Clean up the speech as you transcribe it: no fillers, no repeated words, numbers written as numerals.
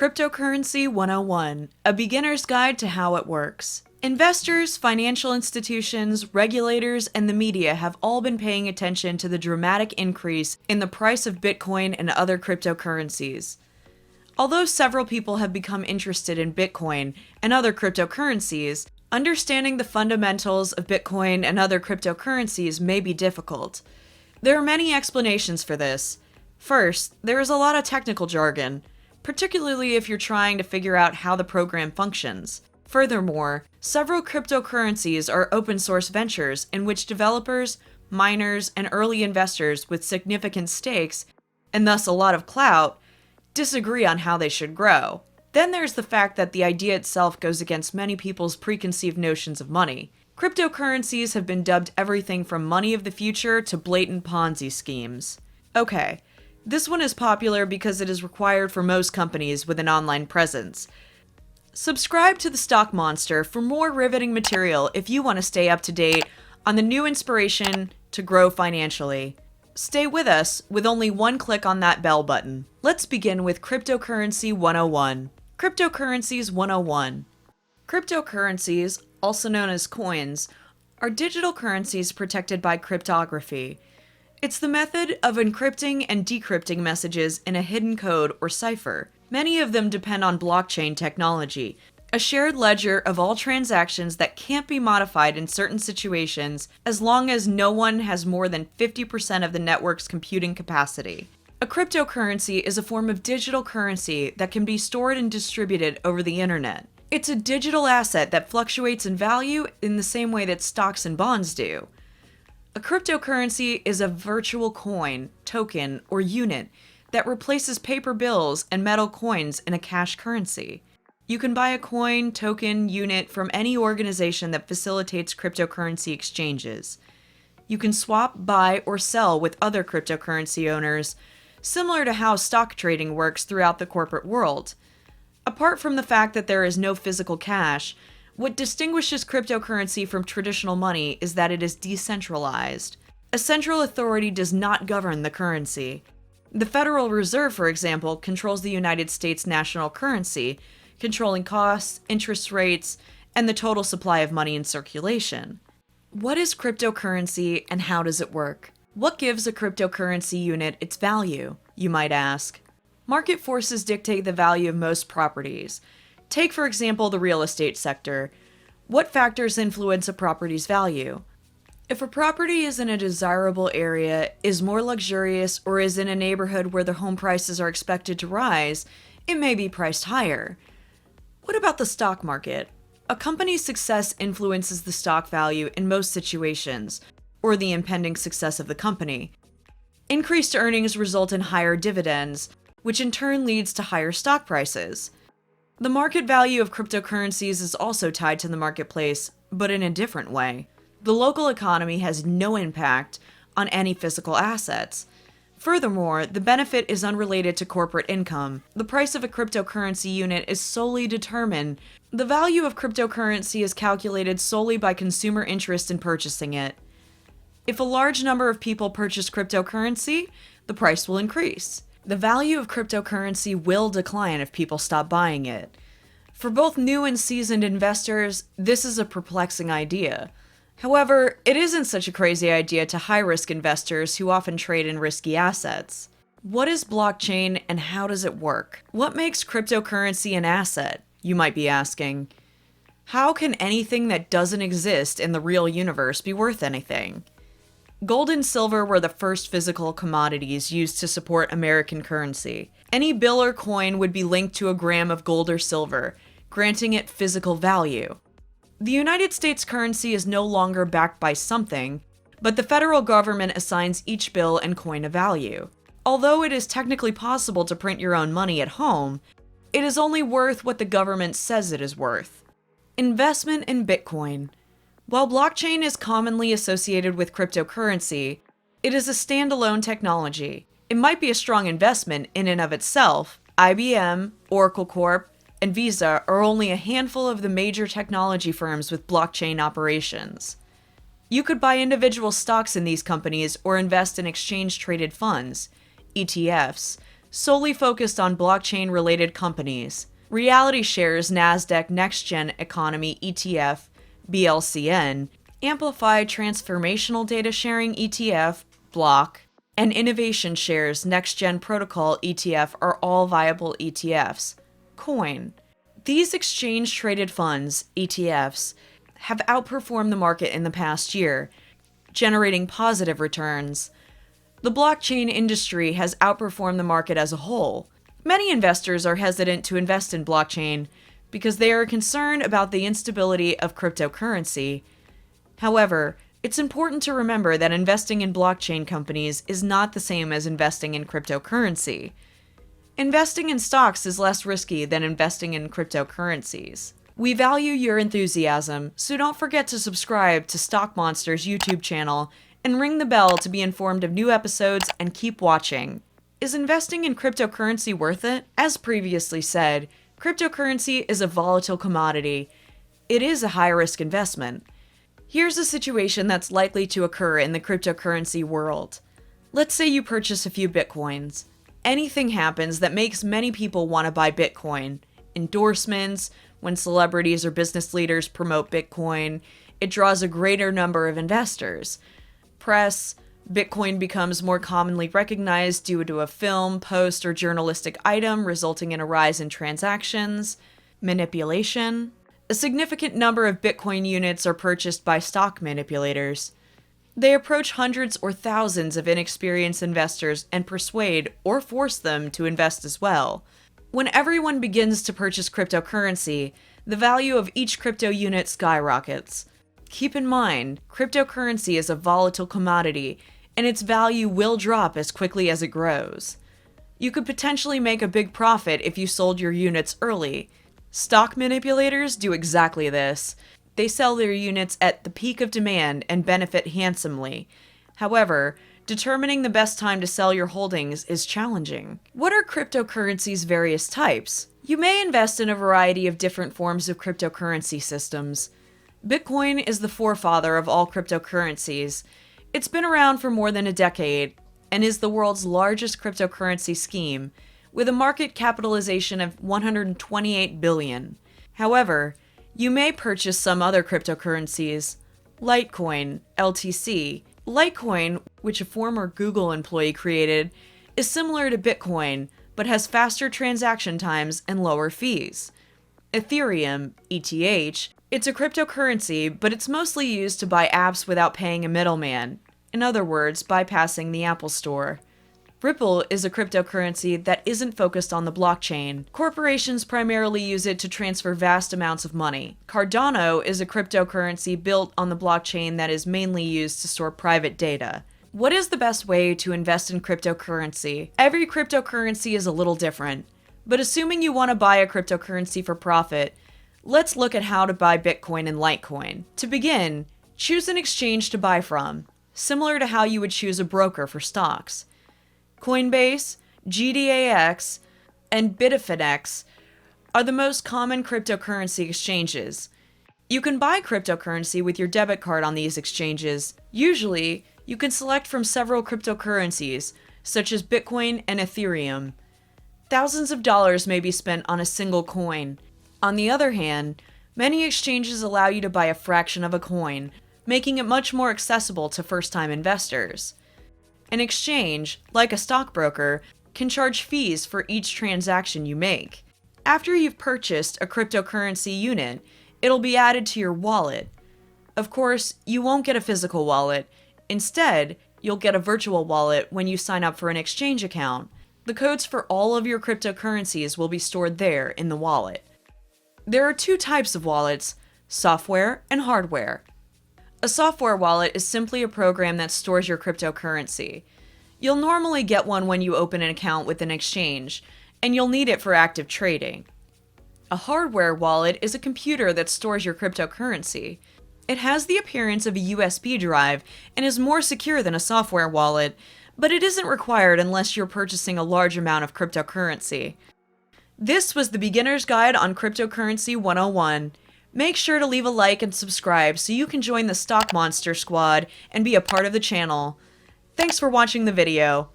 Cryptocurrency 101, a beginner's guide to how it works. Investors, financial institutions, regulators, and the media have all been paying attention to the dramatic increase in the price of Bitcoin and other cryptocurrencies. Although several people have become interested in Bitcoin and other cryptocurrencies, understanding the fundamentals of Bitcoin and other cryptocurrencies may be difficult. There are many explanations for this. First, there is a lot of technical jargon, particularly if you're trying to figure out how the program functions. Furthermore, several cryptocurrencies are open source ventures in which developers, miners, and early investors with significant stakes, and thus a lot of clout, disagree on how they should grow. Then there's the fact that the idea itself goes against many people's preconceived notions of money. Cryptocurrencies have been dubbed everything from money of the future to blatant Ponzi schemes. Okay, this one is popular because it is required for most companies with an online presence. Subscribe to the Stock Monster for more riveting material if you want to stay up to date on the new inspiration to grow financially. Stay with us with only one click on that bell button. Let's begin with Cryptocurrency 101. Cryptocurrencies 101. Cryptocurrencies, also known as coins, are digital currencies protected by cryptography. It's the method of encrypting and decrypting messages in a hidden code or cipher. Many of them depend on blockchain technology, a shared ledger of all transactions that can't be modified in certain situations as long as no one has more than 50% of the network's computing capacity. A cryptocurrency is a form of digital currency that can be stored and distributed over the internet. It's a digital asset that fluctuates in value in the same way that stocks and bonds do. A cryptocurrency is a virtual coin, token, or unit that replaces paper bills and metal coins in a cash currency. You can buy a coin, token, unit from any organization that facilitates cryptocurrency exchanges. You can swap, buy, or sell with other cryptocurrency owners, similar to how stock trading works throughout the corporate world. Apart from the fact that there is no physical cash, what distinguishes cryptocurrency from traditional money is that it is decentralized. A central authority does not govern the currency. The Federal Reserve, for example, controls the United States national currency, controlling costs, interest rates, and the total supply of money in circulation. What is cryptocurrency and how does it work? What gives a cryptocurrency unit its value, you might ask? Market forces dictate the value of most properties. Take, for example, the real estate sector. What factors influence a property's value? If a property is in a desirable area, is more luxurious, or is in a neighborhood where the home prices are expected to rise, it may be priced higher. What about the stock market? A company's success influences the stock value in most situations, or the impending success of the company. Increased earnings result in higher dividends, which in turn leads to higher stock prices. The market value of cryptocurrencies is also tied to the marketplace, but in a different way. The local economy has no impact on any physical assets. Furthermore, the benefit is unrelated to corporate income. The price of a cryptocurrency unit is solely determined. The value of cryptocurrency is calculated solely by consumer interest in purchasing it. If a large number of people purchase cryptocurrency, the price will increase. The value of cryptocurrency will decline if people stop buying it. For both new and seasoned investors, this is a perplexing idea. However, it isn't such a crazy idea to high-risk investors who often trade in risky assets. What is blockchain and how does it work? What makes cryptocurrency an asset, you might be asking? How can anything that doesn't exist in the real universe be worth anything? Gold and silver were the first physical commodities used to support American currency. Any bill or coin would be linked to a gram of gold or silver, granting it physical value. The United States currency is no longer backed by something, but the federal government assigns each bill and coin a value. Although it is technically possible to print your own money at home, it is only worth what the government says it is worth. Investment in Bitcoin. While blockchain is commonly associated with cryptocurrency, it is a standalone technology. It might be a strong investment in and of itself. IBM, Oracle Corp., and Visa are only a handful of the major technology firms with blockchain operations. You could buy individual stocks in these companies or invest in exchange-traded funds, ETFs, solely focused on blockchain-related companies. Reality Shares Nasdaq Next Gen Economy ETF, BLCN, Amplify Transformational Data Sharing ETF, Block, and Innovation Shares Next Gen Protocol ETF are all viable ETFs, Coin. These exchange-traded funds, ETFs, have outperformed the market in the past year, generating positive returns. The blockchain industry has outperformed the market as a whole. Many investors are hesitant to invest in blockchain because they are concerned about the instability of cryptocurrency. However, it's important to remember that investing in blockchain companies is not the same as investing in cryptocurrency. Investing in stocks is less risky than investing in cryptocurrencies. We value your enthusiasm, so don't forget to subscribe to Stock Monster's YouTube channel and ring the bell to be informed of new episodes and keep watching. Is investing in cryptocurrency worth it? As previously said, cryptocurrency is a volatile commodity. It is a high-risk investment. Here's a situation that's likely to occur in the cryptocurrency world. Let's say you purchase a few Bitcoins. Anything happens that makes many people want to buy Bitcoin. Endorsements, when celebrities or business leaders promote Bitcoin, it draws a greater number of investors. Press, Bitcoin becomes more commonly recognized due to a film, post, or journalistic item, resulting in a rise in transactions. Manipulation. A significant number of Bitcoin units are purchased by stock manipulators. They approach hundreds or thousands of inexperienced investors and persuade or force them to invest as well. When everyone begins to purchase cryptocurrency, the value of each crypto unit skyrockets. Keep in mind, cryptocurrency is a volatile commodity, and its value will drop as quickly as it grows. You could potentially make a big profit if you sold your units early. Stock manipulators do exactly this. They sell their units at the peak of demand and benefit handsomely. However, determining the best time to sell your holdings is challenging. What are cryptocurrency's various types? You may invest in a variety of different forms of cryptocurrency systems. Bitcoin is the forefather of all cryptocurrencies. It's been around for more than a decade and is the world's largest cryptocurrency scheme, with a market capitalization of $128 billion. However, you may purchase some other cryptocurrencies. Litecoin, LTC. Litecoin, which a former Google employee created, is similar to Bitcoin, but has faster transaction times and lower fees. Ethereum, ETH, it's a cryptocurrency, but it's mostly used to buy apps without paying a middleman. In other words, bypassing the Apple Store. Ripple is a cryptocurrency that isn't focused on the blockchain. Corporations primarily use it to transfer vast amounts of money. Cardano is a cryptocurrency built on the blockchain that is mainly used to store private data. What is the best way to invest in cryptocurrency? Every cryptocurrency is a little different, but assuming you want to buy a cryptocurrency for profit, let's look at how to buy Bitcoin and Litecoin. To begin, choose an exchange to buy from, similar to how you would choose a broker for stocks. Coinbase, GDAX, and Bitfinex are the most common cryptocurrency exchanges. You can buy cryptocurrency with your debit card on these exchanges. Usually, you can select from several cryptocurrencies, such as Bitcoin and Ethereum. Thousands of dollars may be spent on a single coin. On the other hand, many exchanges allow you to buy a fraction of a coin, making it much more accessible to first-time investors. An exchange, like a stockbroker, can charge fees for each transaction you make. After you've purchased a cryptocurrency unit, it'll be added to your wallet. Of course, you won't get a physical wallet. Instead, you'll get a virtual wallet when you sign up for an exchange account. The codes for all of your cryptocurrencies will be stored there in the wallet. There are two types of wallets, software and hardware. A software wallet is simply a program that stores your cryptocurrency. You'll normally get one when you open an account with an exchange, and you'll need it for active trading. A hardware wallet is a computer that stores your cryptocurrency. It has the appearance of a USB drive and is more secure than a software wallet, but it isn't required unless you're purchasing a large amount of cryptocurrency. This was the Beginner's Guide on Cryptocurrency 101. Make sure to leave a like and subscribe so you can join the Stock Monster squad and be a part of the channel. Thanks for watching the video.